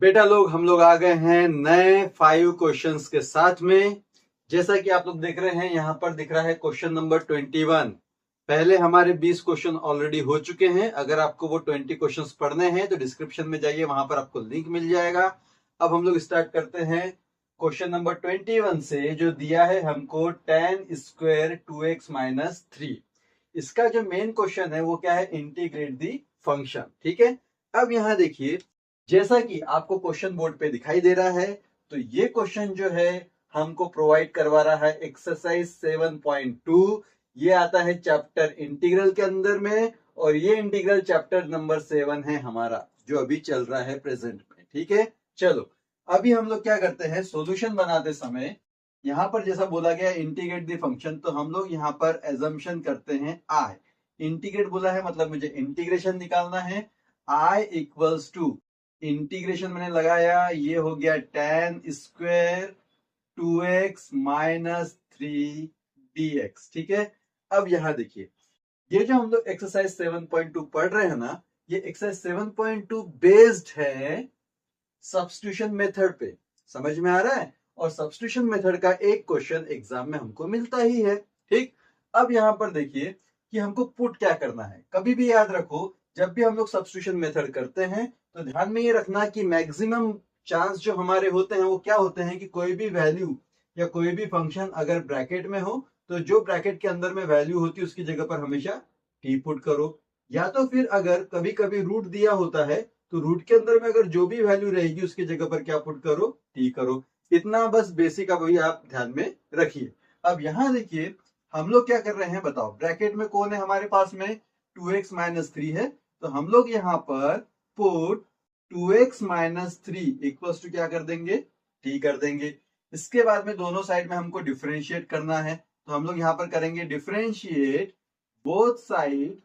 बेटा लोग हम लोग आ गए हैं नए 5 क्वेश्चंस के साथ में। जैसा कि आप लोग देख रहे हैं यहाँ पर दिख रहा है क्वेश्चन नंबर 21। पहले हमारे 20 क्वेश्चन ऑलरेडी हो चुके हैं। अगर आपको वो 20 क्वेश्चंस पढ़ने हैं तो डिस्क्रिप्शन में जाइए, वहां पर आपको लिंक मिल जाएगा। अब हम लोग स्टार्ट करते हैं क्वेश्चन नंबर 21 से, जो दिया है हमको tan स्क्वायर 2x माइनस 3। इसका जो मेन क्वेश्चन है वो क्या है, इंटीग्रेट दी फंक्शन। ठीक है, अब यहाँ देखिए, जैसा कि आपको क्वेश्चन बोर्ड पे दिखाई दे रहा है, तो ये क्वेश्चन जो है हमको प्रोवाइड करवा रहा है एक्सरसाइज 7.2। ये आता है चैप्टर इंटीग्रल के अंदर में, और ये इंटीग्रल चैप्टर नंबर 7 है हमारा, जो अभी चल रहा है प्रेजेंट में। ठीक है, चलो अभी हम लोग क्या करते हैं, सॉल्यूशन बनाते समय यहाँ पर जैसा बोला गया इंटीग्रेट द फंक्शन, तो हम लोग यहाँ पर एजम्पशन करते हैं आई। इंटीग्रेट बोला है मतलब मुझे इंटीग्रेशन निकालना है। आई इक्वल्स टू इंटीग्रेशन मैंने लगाया, ये हो गया tan square 2x minus 3dx। ठीक है, अब यहां देखिए, ये जो हम लोग एक्सरसाइज 7.2 पढ़ रहे हैं ना, ये एक्सरसाइज 7.2 बेस्ड है सब्स्टिट्यूशन मेथड पे। समझ में आ रहा है? और सब्स्टिट्यूशन मेथड का एक क्वेश्चन एग्जाम में हमको मिलता ही है। ठीक, अब यहां पर देखिए कि हमको पुट क्या करना है। कभी भी याद रखो, जब भी हम लोग सब्स्टिट्यूशन मेथड करते हैं तो ध्यान में ये रखना कि मैक्सिमम चांस जो हमारे होते हैं वो क्या होते हैं कि कोई भी वैल्यू या कोई भी फंक्शन अगर ब्रैकेट में हो, तो जो ब्रैकेट के अंदर में वैल्यू होती है उसकी जगह पर हमेशा टी पुट करो। या तो फिर अगर कभी कभी रूट दिया होता है, तो रूट के अंदर में अगर जो भी वैल्यू रहेगी उसकी जगह पर क्या पुट करो, टी करो। इतना बस बेसिक अब वही आप ध्यान में रखिए। अब यहां देखिए हम लोग क्या कर रहे हैं, बताओ ब्रैकेट में कौन है हमारे पास में, 2x माइनस 3 है। तो हम लोग यहाँ पर put 2x minus 3 equals to क्या कर देंगे, टी कर देंगे। इसके बाद में दोनों साइड में हमको डिफरेंशिएट करना है, तो हम लोग यहाँ पर करेंगे differentiate both side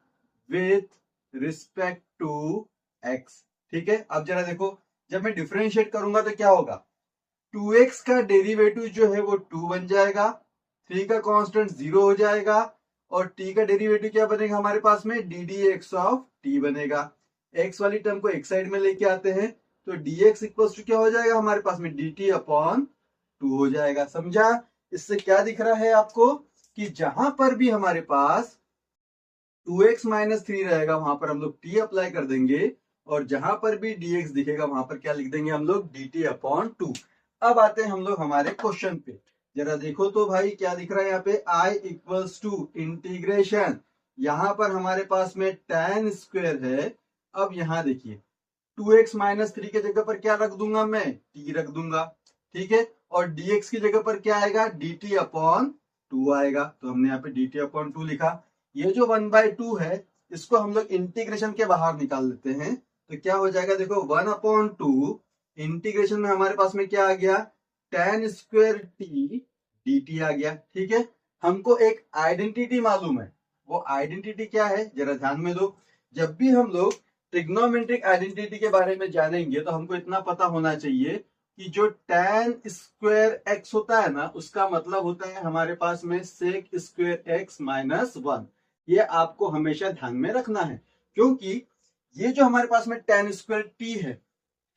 with respect to x। ठीक है, अब जरा देखो, जब मैं डिफरेंशिएट करूंगा तो क्या होगा, 2x का डेरिवेटिव जो है वो 2 बन जाएगा, 3 का कांस्टेंट 0 हो जाएगा, और t का डेरिवेटिव क्या बनेगा हमारे पास में, D D x of t बनेगा। x वाली टर्म को एक साइड में लेके आते हैं, तो dx इक्वल्स टू क्या हो जाएगा हमारे पास में, dt अपॉन 2 हो जाएगा। समझा? इससे क्या दिख रहा है आपको कि जहां पर भी हमारे पास 2x माइनस 3 रहेगा वहां पर हम लोग t अप्लाई कर देंगे, और जहां पर भी dx दिखेगा वहां पर क्या लिख देंगे हम लोग, dt अपॉन 2। अब आते हैं हम लोग हमारे क्वेश्चन पे। जरा देखो तो भाई क्या दिख रहा है यहाँ पे, i इक्वल्स टू इंटीग्रेशन, यहां पर हमारे पास में tan स्क्वायर है। अब यहां देखिए 2x माइनस 3 की जगह पर क्या रख दूंगा मैं, t रख दूंगा। ठीक है, और dx की जगह पर क्या आएगा, dt अपॉन 2 आएगा। तो हमने यहाँ पे dt अपॉन 2 लिखा। ये जो 1/2 है इसको हम लोग इंटीग्रेशन के बाहर निकाल देते हैं, तो क्या हो जाएगा, देखो 1/2 इंटीग्रेशन में हमारे पास में क्या आ गया, tan स्क्वायर टी dt आ गया। ठीक है, हमको एक आइडेंटिटी मालूम है, वो आइडेंटिटी क्या है जरा ध्यान में दो। जब भी हम लोग ट्रिग्नोमेट्रिक आइडेंटिटी के बारे में जानेंगे तो हमको इतना पता होना चाहिए कि जो tan स्क्वायर x होता है ना, उसका मतलब होता है हमारे पास में sec स्क्वायर x माइनस 1। ये आपको हमेशा ध्यान में रखना है, क्योंकि ये जो हमारे पास में tan स्क्वायर t है,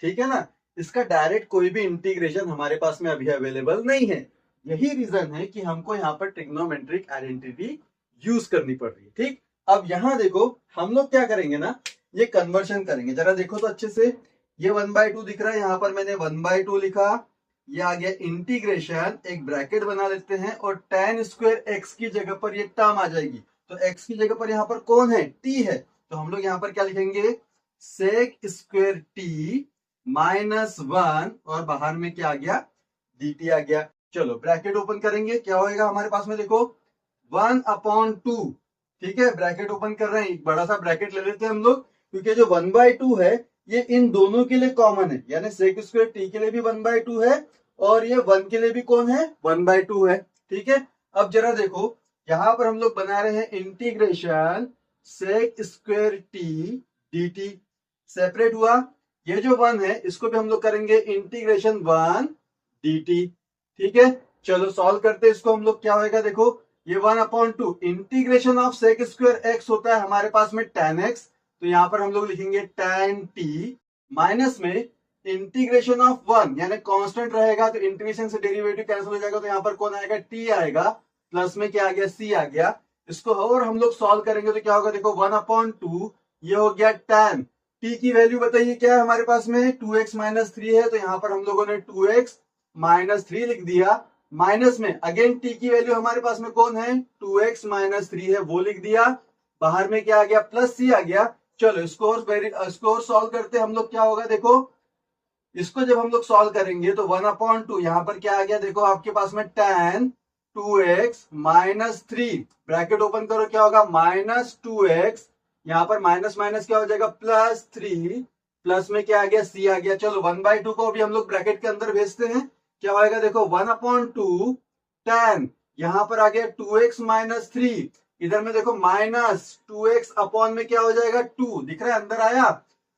ठीक है ना, इसका डायरेक्ट कोई भी इंटीग्रेशन हमारे पास में अभी अवेलेबल नहीं है। यही रीजन है कि हमको यहाँ पर ट्रिग्नोमेट्रिक आइडेंटिटी यूज करनी पड़ रही है। ठीक, अब यहां देखो हम लोग क्या करेंगे ना, ये कन्वर्शन करेंगे। जरा देखो तो अच्छे से, ये 1/2 दिख रहा है, यहां पर मैंने 1/2 लिखा, ये आ गया इंटीग्रेशन, एक ब्रैकेट बना लेते हैं, और tan स्क्वायर x की जगह पर ये टर्म आ जाएगी। तो x की जगह पर यहाँ पर कौन है, t है। तो हम लोग यहाँ पर क्या लिखेंगे, सेक स्क्वायर t माइनस 1, और बाहर में क्या आ गया, dt आ गया। चलो ब्रैकेट ओपन करेंगे, क्या होएगा हमारे पास में, देखो 1/2। ठीक है, ब्रैकेट ओपन कर रहे हैं, एक बड़ा सा ब्रैकेट ले लेते हैं हम लोग, क्योंकि जो 1/2 है ये इन दोनों के लिए कॉमन है, यानी सेक स्क्वायर टी के लिए भी 1/2 है, और ये 1 के लिए भी कौन है, 1/2 है। ठीक है, अब जरा देखो यहां पर हम लोग बना रहे हैं integration sec square T dt, separate हुआ। ये जो 1 है इसको भी हम लोग करेंगे इंटीग्रेशन 1 dt। ठीक है, चलो सॉल्व करते हैं इसको हम लोग, क्या होएगा देखो, ये 1/2 integration of sec square X होता है हमारे पास में tan x, तो यहां पर हम लोग लिखेंगे tan t, माइनस में इंटीग्रेशन ऑफ वन यानी कांस्टेंट रहेगा तो इंटीग्रेशन से डेरिवेटिव कैंसिल हो जाएगा, तो यहाँ पर कौन आएगा, टी आएगा, प्लस में क्या आ गया, सी आ गया। इसको और हम लोग सॉल्व करेंगे तो क्या होगा, देखो 1/2 ये हो गया tan। टी की वैल्यू बताइए क्या है हमारे पास में, 2x माइनस 3 है, तो यहाँ पर हम लोगों ने 2x माइनस 3 लिख दिया। माइनस में अगेन टी की वैल्यू हमारे पास में कौन है, 2x माइनस 3 है, वो लिख दिया। बाहर में क्या आ गया, प्लस सी आ गया। चलो इसको और सॉल्व करते हम लोग, क्या होगा देखो, इसको जब हम लोग सॉल्व करेंगे तो 1/2 यहां पर क्या आ गया, देखो आपके पास में tan 2x minus 3, bracket open करो, क्या होगा माइनस 2x, यहां पर माइनस माइनस क्या हो जाएगा प्लस 3, प्लस में क्या आ गया, c आ गया। चलो 1/2 को अभी हम लोग ब्रैकेट के अंदर भेजते हैं, क्या होगा देखो 1/2 tan, यहां पर आ गया 2x माइनस 3, इधर में देखो माइनस 2x अपॉन में क्या हो जाएगा 2, दिख रहा है अंदर आया,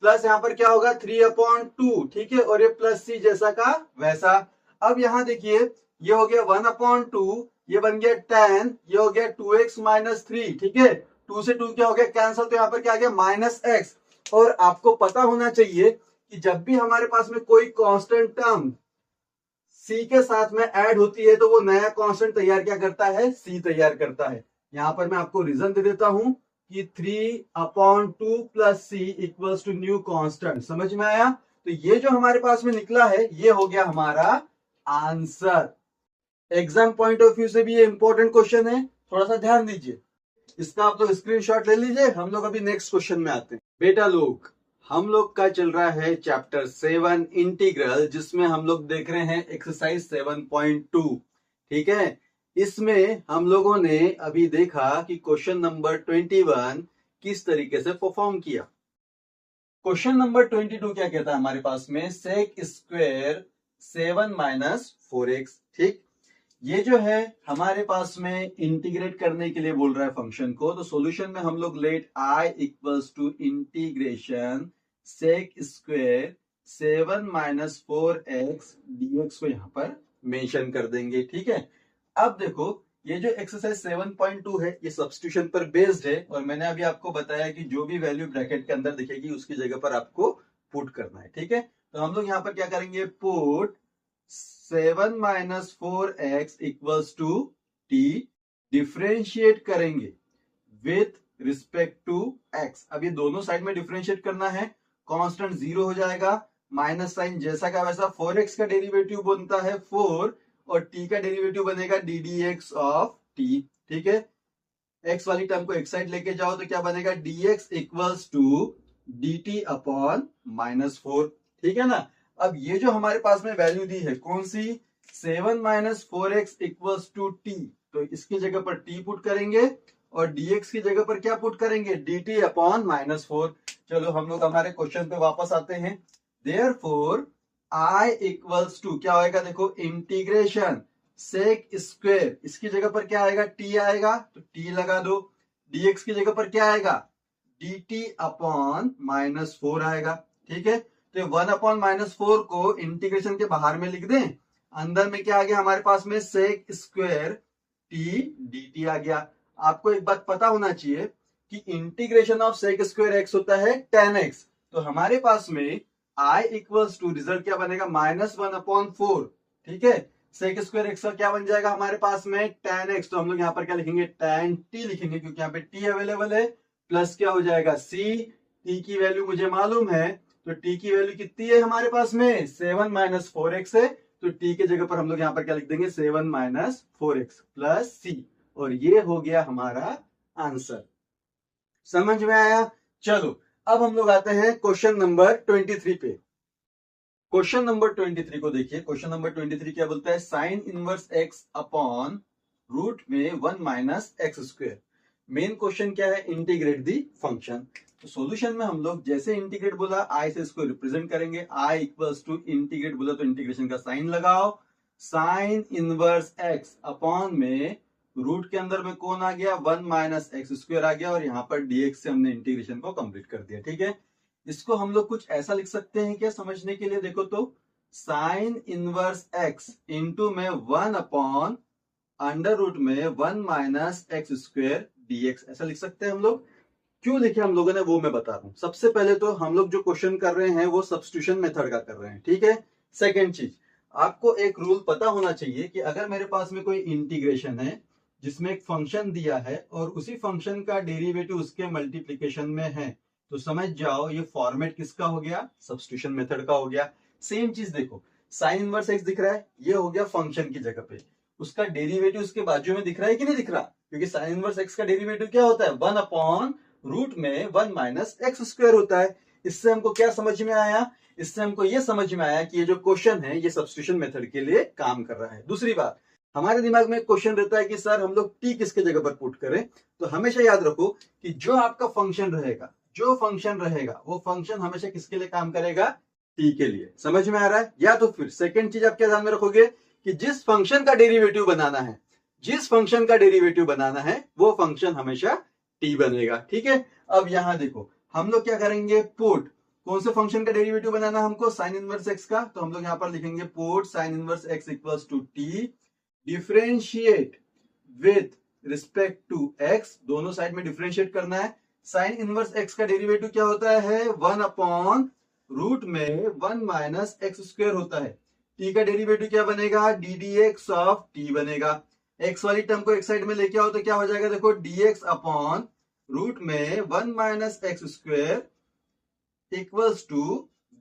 प्लस यहां पर क्या होगा 3/2, ठीक है, और ये प्लस सी जैसा का वैसा। अब यहां देखिए ये हो गया 1/2, ये बन गया tan, ये हो गया 2x माइनस 3, ठीक है, 2 से 2 क्या हो गया कैंसिल, तो यहां पर क्या आ गया माइनस x। और आपको पता होना चाहिए कि जब भी हमारे पास में कोई कांस्टेंट टर्म c के साथ में ऐड होती है तो वो नया कांस्टेंट तैयार क्या करता है, c तैयार करता है। यहां पर मैं आपको रीजन दे देता हूं कि 3/2 plus C equals to new constant, समझ में आया। तो ये जो हमारे पास में निकला है ये हो गया हमारा answer. Exam point of view से भी ये इंपॉर्टेंट क्वेश्चन है, थोड़ा सा ध्यान दीजिए। इसका आप लोग स्क्रीनशॉट ले लीजिए। हम लोग अभी नेक्स्ट क्वेश्चन में आते हैं। बेटा लोग हम लोग का चल रहा है चैप्टर 7 इंटीग्रल, जिसमें हम लोग देख रहे हैं एक्सरसाइज 7.2, ठीक है। इसमें हम लोगों ने अभी देखा कि क्वेश्चन नंबर 21 किस तरीके से परफॉर्म किया। क्वेश्चन नंबर 22 क्या कहता है हमारे पास में, सेक स्क्वायर 7 माइनस 4x, ठीक। ये जो है हमारे पास में इंटीग्रेट करने के लिए बोल रहा है फंक्शन को, तो सॉल्यूशन में हम लोग let i equals to integration sec square 7 minus 4x dx को यहां पर मेंशन कर देंगे, ठीक है। अब देखो ये जो एक्सरसाइज 7.2 है ये सब्स्टिट्यूशन पर बेस्ड है, और मैंने अभी आपको बताया कि जो भी वैल्यू ब्रैकेट के अंदर दिखेगी उसकी जगह पर आपको पुट करना है, ठीक है। तो हम लोग यहां पर क्या करेंगे, put 7 minus 4x equals to t, differentiate करेंगे विथ रिस्पेक्ट टू x। अब ये दोनों साइड में डिफ्रेंशिएट करना है, कांस्टेंट 0 हो जाएगा, माइनस साइन जैसा का वैसा, 4x का डेरिवेटिव बनता है 4 और t का डेरिवेटिव बनेगा D D x of t, ठीक है। x वाली टर्म को एक साइड लेके जाओ तो क्या बनेगा, dx equals to dt upon minus 4, ठीक है ना। अब ये जो हमारे पास में वैल्यू दी है कौन सी, 7 minus 4x equals to t, तो इसकी जगह पर t पुट करेंगे और dx की जगह पर क्या पुट करेंगे, dt अपॉन माइनस 4। चलो हम लोग हमारे क्वेश्चन पे वापस आते हैं। देयरफॉर i इक्वल्स टू क्या होएगा, देखो इंटीग्रेशन सेक स्क्वायर, इसकी जगह पर क्या आएगा, t आएगा, तो t लगा दो, dx की जगह पर क्या आएगा, dt अपॉन माइनस 4 आएगा, ठीक है। तो 1 अपॉन माइनस 4 को इंटीग्रेशन के बाहर में लिख दें, अंदर में क्या आ गया हमारे पास में, सेक स्क्वायर t dt आ गया। आपको एक बात पता होना चाहिए कि integration of sec square x होता है tan x, तो हमारे पास में i इक्वल्स टू रिजल्ट क्या बनेगा, -1/4, ठीक है। सेक स्क्वायर x का क्या बन जाएगा हमारे पास में tan x, तो हम लोग यहाँ पर क्या लिखेंगे, tan t लिखेंगे, क्योंकि यहाँ पे t अवेलेबल है, प्लस क्या हो जाएगा c, t की वैल्यू मुझे मालूम है, तो t की वैल्यू कितनी है हमारे पास में, 7 माइनस 4x है, तो t के जगह पर हम लोग यहाँ पर क्या लिख देंगे, 7 माइनस 4x प्लस c, और ये हो गया हमारा आंसर। समझ में आया। चलो अब हम लोग आते हैं क्वेश्चन नंबर 23 पे। क्वेश्चन नंबर 23 को देखिए। क्वेश्चन नंबर 23 क्या बोलता है, sine inverse x upon root में 1 minus x square. Main question क्या है, इंटीग्रेट दी फंक्शन। तो सॉल्यूशन में हम लोग जैसे इंटीग्रेट बोला i से इसको रिप्रेजेंट करेंगे, i इक्वल्स टू इंटीग्रेट बोला तो इंटीग्रेशन का साइन लगाओ, साइन इनवर्स x अपॉन में रूट के अंदर में कौन आ गया, 1 माइनस एक्स स्क्वायर आ गया, और यहां पर dx से हमने इंटीग्रेशन को कंप्लीट कर दिया, ठीक है। इसको हम लोग कुछ ऐसा लिख सकते हैं क्या समझने के लिए, देखो तो साइन इनवर्स x इंटू में 1 अपॉन अंडर रूट में 1 माइनस एक्स स्क्वायर dx, ऐसा लिख सकते हैं हम लोग। क्यों लिखे हम लोगों ने वो मैं बता रहा हूं। सबसे पहले तो हम लोग जो क्वेश्चन कर रहे हैं वो सब्स्टिट्यूशन मेथड का कर रहे हैं, ठीक है। सेकेंड चीज, आपको एक रूल पता होना चाहिए कि अगर मेरे पास में कोई इंटीग्रेशन है जिसमें एक फंक्शन दिया है और उसी फंक्शन का डेरिवेटिव उसके मल्टीप्लीकेशन में है, तो समझ जाओ ये फॉर्मेट किसका हो गया, सब्स्टिट्यूशन मेथड का हो गया। सेम चीज देखो, साइन इनवर्स एक्स दिख रहा है, ये हो गया फंक्शन की जगह पे, उसका डेरिवेटिव उसके बाजू में दिख रहा है कि नहीं दिख रहा, क्योंकि साइन इनवर्स एक्स का डेरिवेटिव क्या होता है, 1 रूट में 1 माइनस एक्स स्क्वायर होता है। इससे हमको क्या समझ में आया, इससे हमको ये समझ में आया कि ये जो क्वेश्चन है ये सब्स्टिट्यूशन मेथड के लिए काम कर रहा है। दूसरी बात, हमारे दिमाग में क्वेश्चन रहता है कि सर हम लोग टी किसके जगह पर पुट करें, तो हमेशा याद रखो कि जो आपका फंक्शन रहेगा, जो फंक्शन रहेगा वो फंक्शन हमेशा किसके लिए काम करेगा, टी के लिए। समझ में आ रहा है। या तो फिर सेकेंड चीज आप क्या ध्यान में रखोगे कि जिस फंक्शन का डेरिवेटिव बनाना है, जिस फंक्शन का डेरिवेटिव बनाना है वो फंक्शन हमेशा टी बनेगा, ठीक है। अब यहां देखो हम लोग क्या करेंगे, पुट कौन से फंक्शन का डेरिवेटिव बनाना हमको, साइन इनवर्स एक्स का, तो हम लोग यहां पर लिखेंगे put sine inverse X equals to T, differentiate with respect to X, दोनों साइड में डिफरेंशिएट करना है। साइन इनवर्स एक्स का डेरिवेटिव क्या होता है, 1 रूट में 1 माइनस एक्स स्क्वायर होता है। टी का डेरिवेटिव क्या बनेगा, D D x of T बनेगा। एक्स वाली टर्म को एक साइड में लेके आओ तो क्या हो जाएगा, देखो डी एक्स अपॉन रूट में 1 minus x square equals to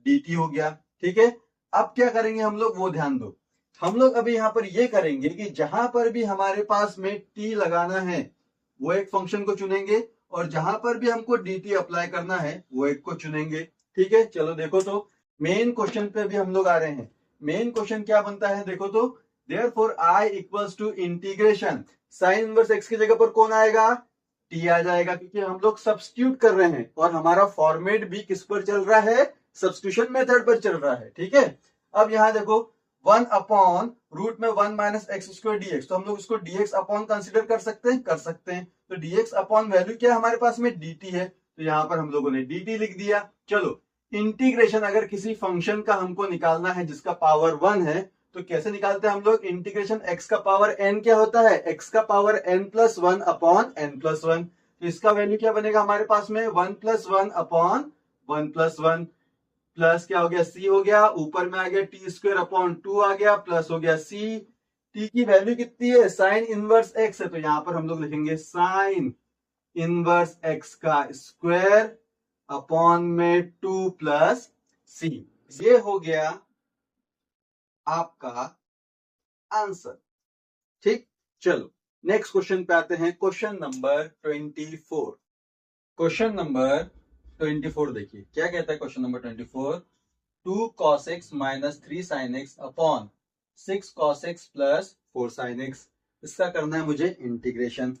d t हो गया, ठीक है। अब क्या करेंगे हम लोग, वो ध्यान दो, हम लोग अभी यहां पर ये करेंगे कि जहां पर भी हमारे पास में टी लगाना है वो एक फंक्शन को चुनेंगे और जहां पर भी हमको डी टी अप्लाई करना है वो एक को चुनेंगे, ठीक है। चलो देखो तो मेन क्वेश्चन पे भी हम लोग आ रहे हैं। मेन क्वेश्चन क्या बनता है, देखो तो, therefore I equals to integration sine inverse x की जगह पर कौन आएगा, टी आ जाएगा, क्योंकि हम लोग सब्स्टिट्यूट कर रहे हैं और हमारा फॉर्मेट भी किस पर चल रहा है, सब्स्टिट्यूशन मेथड पर चल रहा है, ठीक है। अब यहां देखो 1 अपॉन रूट में 1 माइनस एक्स स्क्वायर डीएक्स, तो हम लोग इसको डीएक्स अपॉन कंसिडर कर सकते हैं, कर सकते हैं। तो डीएक्स अपॉन वैल्यू क्या है हमारे पास में, डीटी है, तो यहां पर हम लोगों ने डीटी लिख दिया। चलो इंटीग्रेशन अगर किसी फंक्शन का हमको निकालना है जिसका पावर 1 है, तो कैसे निकालते हैं हम लोग, इंटीग्रेशन x का पावर n क्या होता है, x का power n plus 1 upon n plus 1, तो इसका वैल्यू क्या बनेगा हमारे पास में, 1 प्लस 1 अपॉन 1 प्लस 1, प्लस क्या हो गया, c हो गया, ऊपर में आ गया टी स्क्वायर अपॉन 2 आ गया, प्लस हो गया c। t की वैल्यू कितनी है, साइन इनवर्स x है, तो यहां पर हम लोग लिखेंगे साइन इनवर्स x का स्क्वायर अपॉन में 2 प्लस c। ये हो गया आपका आंसर, ठीक। चलो नेक्स्ट क्वेश्चन पे आते हैं, क्वेश्चन नंबर 24। क्वेश्चन नंबर 24 देखिए क्या कहता है, question number 24, 2 cos x minus 3 sin x upon 6 cos x plus 4 sin x, इसका करना है मुझे इंटीग्रेशन।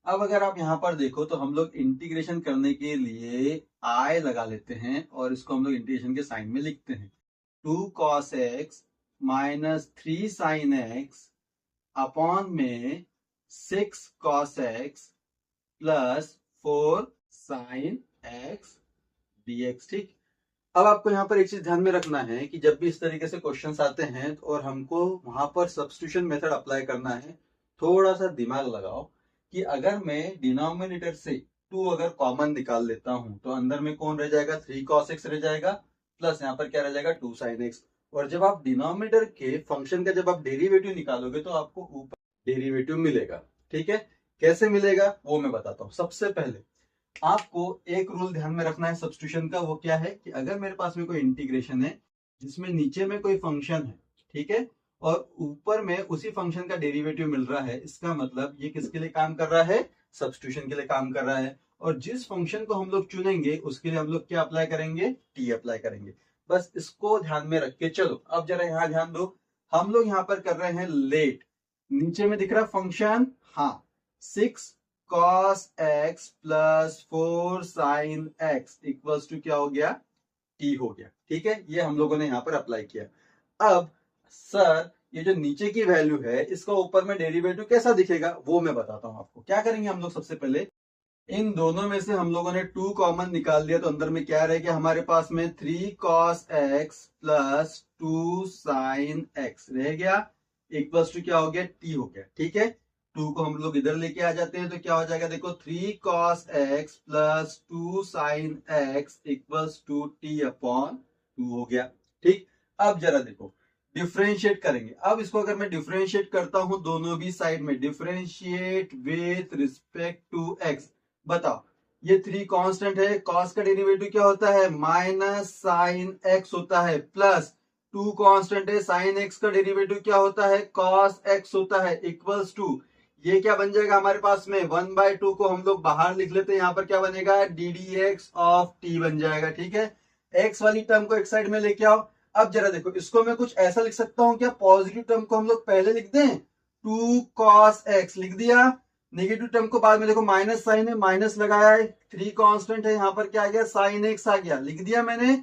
अब अगर आप यहां पर देखो तो हम लोग इंटीग्रेशन करने के लिए i लगा लेते हैं और इसको हम लोग इंटीग्रेशन के साइन में लिखते हैं, 2 cos x minus 3 sin x upon में 6 cos x plus 4 sin x dx, ठीक। अब आपको यहाँ पर एक चीज ध्यान में रखना है कि जब भी इस तरीके से क्वेश्चंस आते हैं और हमको वहां पर सब्स्टिट्यूशन मेथड अप्लाई करना है, थोड़ा सा दिमाग लगाओ कि अगर मैं डिनोमिनेटर से 2 अगर कॉमन निकाल लेता हूं तो अंदर में कौन रह जाएगा, 3 cos x रह जाएगा, प्लस यहाँ पर क्या रह जाएगा, 2 sin x। और जब आप डिनोमिनेटर के फंक्शन का जब आप डेरिवेटिव निकालोगे तो आपको ऊपर डेरिवेटिव मिलेगा, ठीक है। कैसे मिलेगा वो मैं बताता हूं। सबसे पहले आपको एक रूल ध्यान में रखना है सब्स्टिट्यूशन का, वो क्या है कि अगर मेरे पास में कोई इंटीग्रेशन है जिसमें नीचे में कोई फंक्शन है, ठीक है, और ऊपर में उसी फंक्शन का डेरिवेटिव मिल रहा है, इसका मतलब ये किसके लिए काम कर रहा है, सब्स्टिट्यूशन के लिए काम कर रहा है। और जिस फंक्शन को हम लोग चुनेंगे उसके लिए हम लोग क्या अप्लाई करेंगे, टी अप्लाई करेंगे। बस इसको ध्यान में रख के चलो। अब जरा यहाँ ध्यान दो, हम लोग यहाँ पर कर रहे हैं लेट, नीचे में दिख रहा फंक्शन, हाँ, 6 cos x plus 4 sin x equals to क्या हो गया, t हो गया, ठीक है। ये हम लोगों ने यहाँ पर अप्लाई किया। अब सर ये जो नीचे की वैल्यू है इसका ऊपर में डेरिवेटिव कैसा दिखेगा वो मैं बताता हूं आपको। क्या करेंगे हम लोग, सबसे पहले इन दोनों में से हम लोगों ने 2 कॉमन निकाल दिया, तो अंदर में क्या रहेगा हमारे पास में, 3 cos x plus 2 sin x रह गया, इक्वल्स टू क्या हो गया, t हो गया, ठीक है। टू को हम लोग इधर लेके आ जाते हैं तो क्या हो जाएगा, देखो 3 cos x plus 2 sin x equals to t upon 2 हो गया। ठीक, अब जरा देखो डिफरेंशिएट करेंगे। अब इसको अगर मैं डिफरेंशिएट करता हूं दोनों भी साइड में, differentiate with respect to x, बताओ ये 3 कांस्टेंट है, cos का डेरिवेटिव क्या होता है माइनस साइन x होता है, प्लस 2 कांस्टेंट है, साइन x का डेरिवेटिव क्या होता है cos x होता है, इक्वल्स टू ये क्या बन जाएगा हमारे पास में 1/2 को हम लोग बाहर लिख लेते हैं, यहाँ पर क्या बनेगा D D x of T बन जाएगा। ठीक है, एक्स वाली टर्म को एक साइड में लेके आओ। अब जरा देखो इसको मैं कुछ ऐसा लिख सकता हूं क्या, पॉजिटिव टर्म को हम लोग पहले लिख दें, 2 cos x लिख दिया, नेगेटिव टर्म को बाद में, देखो माइनस साइन है माइनस लगाया है, 3 कांस्टेंट है, यहाँ पर क्या आ गया साइन x आ गया, लिख दिया मैंने,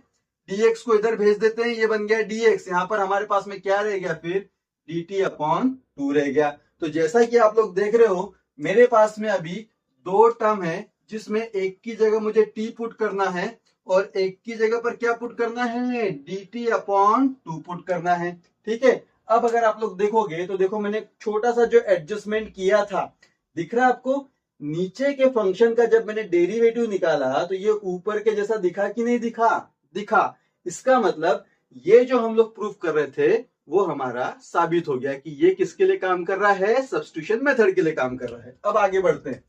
dx को इधर भेज देते हैं, ये बन गया dx, यहाँ पर हमारे पास में क्या रह गया फिर dt अपॉन 2 रह गया। तो जैसा कि आप लोग देख रहे हो मेरे पास में अभी दो टर्म है जिसमें एक की जगह मुझे t पुट करना है और एक की जगह पर क्या पुट करना है dt अपॉन 2 पुट करना है। ठीक है, अब अगर आप लोग देखोगे तो देखो मैंने छोटा सा जो एडजस्टमेंट किया था, दिख रहा है आपको, नीचे के फंक्शन का जब मैंने डेरिवेटिव निकाला तो ये ऊपर के जैसा दिखा कि नहीं दिखा, दिखा। इसका मतलब ये जो हम लोग प्रूफ कर रहे थे वो हमारा साबित हो गया कि ये किसके लिए काम कर रहा है, सब्स्टिट्यूशन मेथड के लिए काम कर रहा है। अब आगे बढ़ते हैं,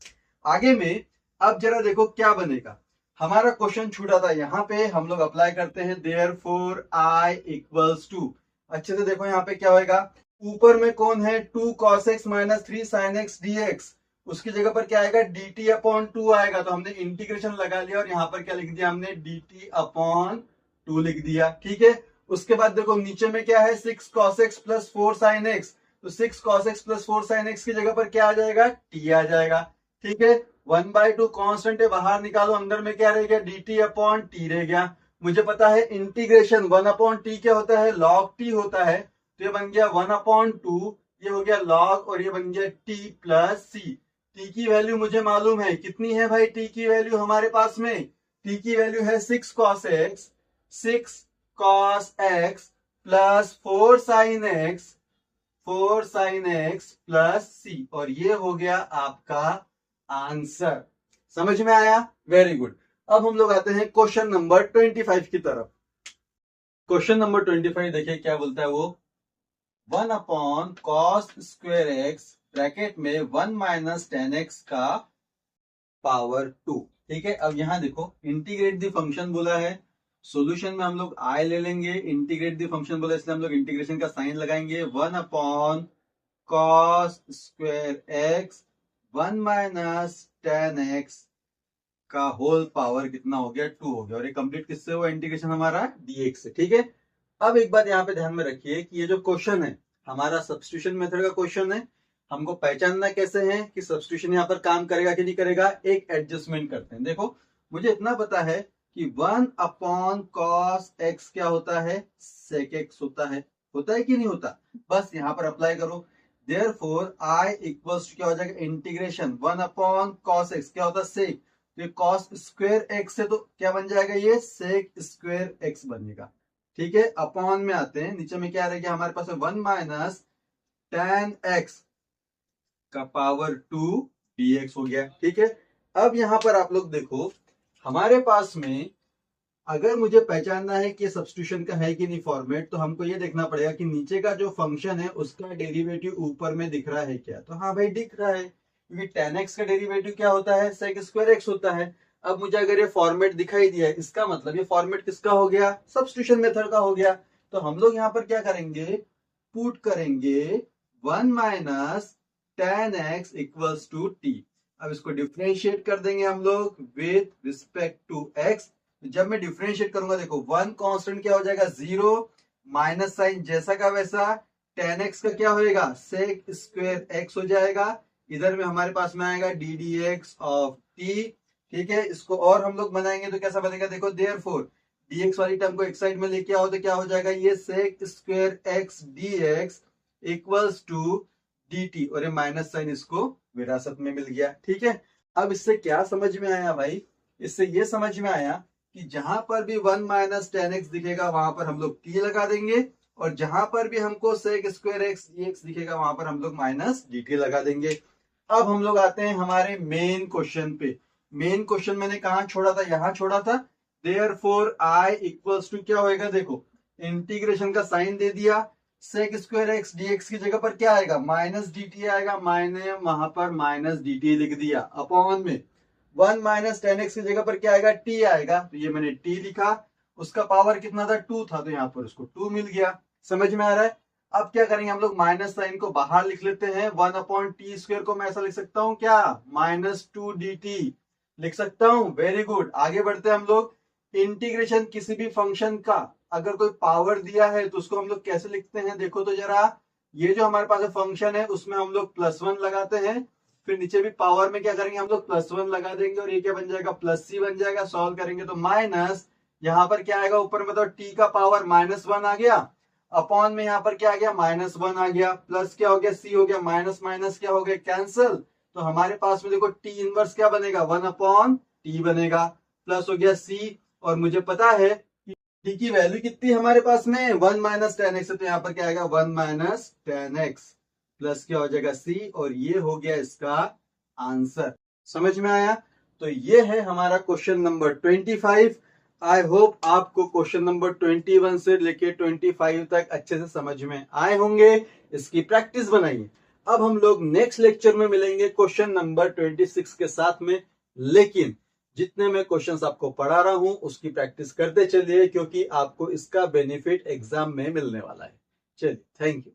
आगे में अब जरा देखो क्या बनेगा, हमारा क्वेश्चन छूटा था यहाँ पे, हम लोग अप्लाई करते हैं देयरफॉर I इक्वल्स टू, अच्छे से देखो यहाँ पे क्या होगा, ऊपर में कौन है 2 cos x minus 3 sin x dx, उसकी जगह पर क्या आएगा dt अपॉन 2 आएगा, तो हमने इंटीग्रेशन लगा लिया और यहाँ पर क्या लिख दिया हमने dt अपॉन 2 लिख दिया। ठीक है, उसके बाद देखो नीचे में क्या है 6 cos x plus 4 sin x, तो 6 cos x plus 4 sin x की जगह पर क्या आ जाएगा t आ जाएगा। ठीक है, 1/2 कांस्टेंट है बाहर निकालो, अंदर में क्या रह गया dt अपॉन t रह गया। मुझे पता है इंटीग्रेशन 1 अपॉन टी क्या होता है log t होता है, तो ये बन गया 1 अपॉन 2, ये हो गया log और ये बन गया t प्लस c। t की वैल्यू मुझे मालूम है कितनी है भाई, t की वैल्यू हमारे पास में t की वैल्यू है 6 cos x, 6 cos x plus 4 sin x, 4 sin x plus c, और ये हो गया आपका आंसर। समझ में आया, वेरी गुड। अब हम लोग आते हैं क्वेश्चन नंबर 25 की तरफ। क्वेश्चन नंबर 25 देखिए क्या बोलता है वो, 1 upon cos square x bracket में 1 माइनस टेन एक्स का पावर 2। ठीक है, अब यहां देखो इंटीग्रेट द फंक्शन बोला है, सॉल्यूशन में हम लोग आई ले लेंगे, इंटीग्रेट द फंक्शन बोला इसलिए हम लोग इंटीग्रेशन का साइन लगाएंगे, 1 upon cos square x 1 minus ten x का होल पावर कितना हो गया 2 हो गया, और ये कंप्लीट किससे हुआ इंटीग्रेशन हमारा dx से। ठीक है, अब एक बात यहाँ पे ध्यान में रखिए कि ये जो क्वेश्चन है हमारा सब्स्टिट्यूशन मेथड का क्वेश्चन है, हमको पहचानना कैसे है कि सब्स्टिट्यूशन यहाँ पर काम करेगा कि नहीं करेगा, एक एडजस्टमेंट करते हैं। देखो मुझे इतना पता है कि 1 अपॉन कॉस एक्स क्या होता है सेक एक्स होता है कि नहीं होता, बस यहाँ पर अप्लाई करो, देयरफॉर आई इक्वल्स टू क्या हो जाएगा इंटीग्रेशन 1 अपॉन कॉस एक्स क्या होता है सेक, तो कॉस स्क्वायर एक्स से तो क्या बन जाएगा ये सेक स्क्वायर एक्स बनेगा। ठीक है, अपॉन में आते हैं, नीचे में क्या रहेगा हमारे पास 1 माइनस टेन एक्स का पावर 2 dx हो गया। ठीक है, अब यहां पर आप लोग देखो हमारे पास में अगर मुझे पहचानना है कि सब्स्टिट्यूशन का है कि नहीं फॉर्मेट, तो हमको ये देखना पड़ेगा कि नीचे का जो फंक्शन है उसका डेरिवेटिव ऊपर में दिख रहा है क्या, तो हाँ भाई दिख रहा है, क्योंकि tan x का डेरिवेटिव क्या होता है sec स्क्वायर x होता है। अब मुझे अगर ये फॉर्मेट दिखाई दिया है इसका मतलब ये फॉर्मेट किसका हो गया, सब्स्टिट्यूशन मेथड का हो गया। तो हम लोग यहाँ पर क्या करेंगे, पुट करेंगे 1 minus ten x equals to t. अब इसको डिफरेंशिएट कर देंगे हम लोग विथ रिस्पेक्ट टू x। जब मैं डिफरेंशिएट करूंगा देखो 1 कांस्टेंट क्या हो जाएगा 0, माइनस साइन जैसा का वैसा, tan x का क्या होएगा sec स्क्वायर x हो जाएगा, इधर में हमारे पास में आएगा D D x of T. ठीक है, इसको और हम लोग बनाएंगे तो कैसा बनेगा, देखो देयरफॉर dx वाली टर्म को एक साइड में लेके आओ तो क्या हो जाएगा ये sec square x dx equals to dt, और ये माइनस साइन इसको विरासत में मिल गया। ठीक है, अब इससे क्या समझ में आया भाई, इससे ये समझ में आया कि जहां पर भी 1 माइनस टेन एक्स दिखेगा वहां पर हम लोग t लगा देंगे और जहां पर भी हमको सेक स्क्वायर एक्स dx दिखेगा वहां पर हम लोग माइनस dt लगा देंगे। अब हम लोग आते हैं हमारे मेन क्वेश्चन पे। मेन क्वेश्चन मैंने कहा छोड़ा था, यहां छोड़ा था। देयरफॉर आई इक्वल्स टू क्या होएगा, देखो इंटीग्रेशन का साइन दे दिया, सेक स्क्वायर एक्स dx की जगह पर क्या आएगा, माइनस dt आएगा। मैंने वहां पर माइनस dt लिख दिया अपॉन में 1 माइनस टेन एक्स की जगह पर क्या आएगा, t आएगा, तो ये मैंने t लिखा। उसका पावर कितना था, 2 था, तो यहाँ पर उसको 2 मिल गया। समझ में आ रहा है। अब क्या करेंगे हम लोग, माइनस साइन को बाहर लिख लेते हैं। 1 अपॉन टी स्क्वायर को मैं ऐसा लिख सकता हूँ क्या, माइनस 2 dt लिख सकता हूँ। वेरी गुड, आगे बढ़ते हैं हम लोग। इंटीग्रेशन किसी भी फंक्शन का अगर कोई पावर दिया है तो उसको हम लोग कैसे लिखते हैं, देखो तो जरा। ये जो हमारे पास फंक्शन है उसमें हम लोग +1 लगाते हैं, फिर नीचे भी पावर में क्या करेंगे हम लोग +1 लगा देंगे, और ये क्या बन जाएगा, +c बन जाएगा। सॉल्व करेंगे तो माइनस, यहाँ पर क्या आएगा ऊपर में, तो t का पावर -1 आ गया, अपॉन में यहाँ पर क्या आ गया, -1 आ गया, प्लस क्या हो गया, c हो गया, माइनस माइनस क्या हो गया, कैंसल। तो हमारे पास में देखो t इनवर्स क्या बनेगा, 1 अपॉन t बनेगा, प्लस हो गया c। और मुझे पता है कि t की वैल्यू कितनी हमारे पास में, 1 माइनस टेन एक्स, तो यहाँ पर क्या आएगा, 1 माइनस टेन एक्स, प्लस क्या हो जाएगा c, और ये हो गया इसका आंसर। समझ में आया। तो ये है हमारा क्वेश्चन नंबर 25। आई होप आपको क्वेश्चन नंबर 21 से लेके 25 तक अच्छे से समझ में आए होंगे। इसकी प्रैक्टिस बनाइए। अब हम लोग नेक्स्ट लेक्चर में मिलेंगे क्वेश्चन नंबर 26 के साथ में, लेकिन जितने मैं क्वेश्चंस आपको पढ़ा रहा हूं उसकी प्रैक्टिस करते चलिए, क्योंकि आपको इसका बेनिफिट एग्जाम में मिलने वाला है। चलिए, थैंक यू।